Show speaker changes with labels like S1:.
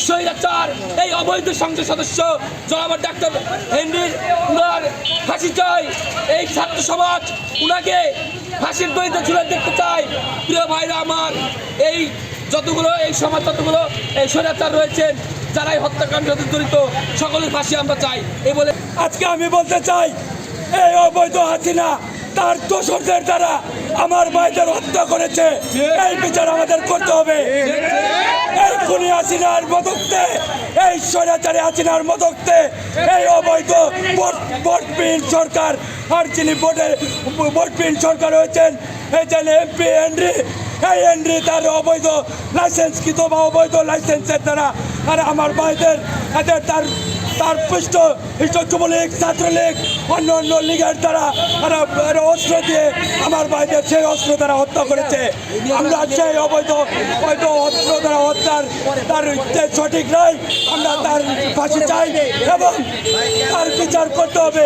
S1: স্বৈরাচার এই অবৈধ সংসদ সদস্য জনাব ডাক্তার হেনরির উনার ফাঁসি চাই। এই ছাত্র সমাজ উনাকে ফাঁসির দড়িতে ঝুলে দেখতে চায়। প্রিয় ভাইরা আমার, এই যতগুলো এই সমাজ যতগুলো এই স্বৈরাচার রয়েছেন যারা এই হত্যাকাণ্ডের সাথে জড়িত সকলের ফাঁসি আমরা চাই। এই বলে
S2: আজকে আমি বলতে চাই, এই অবৈধ হাসিনা তার দোসরদের দ্বারা আমার ভাইদের হত্যা করেছে, এই বিচার আমাদের করতে হবে। এই খুনি হাসিনার মদতে, এই স্বৈরাচারী হাসিনার মদতে এই অবৈধ ভোটবিহীন সরকার, আর যিনি ভোটবিহীন সরকার হয়েছেন এই যে এমপি হেনরি, এই হেনরি তার অবৈধ লাইসেন্সকৃত বা অবৈধ লাইসেন্সের দ্বারা আর আমার ভাইদের এদের তার পৃষ্ঠ যুবলীগ, ছাত্রলীগ, অন্য অন্য লীগের দ্বারা অস্ত্র দিয়ে আমার ভাইদের সেই অস্ত্র দ্বারা হত্যা করেছে। আমরা সেই অবৈধ অস্ত্র দ্বারা হত্যার তার সঠিক নয়, আমরা তার ফাঁসি চাই এবং তার বিচার করতে হবে।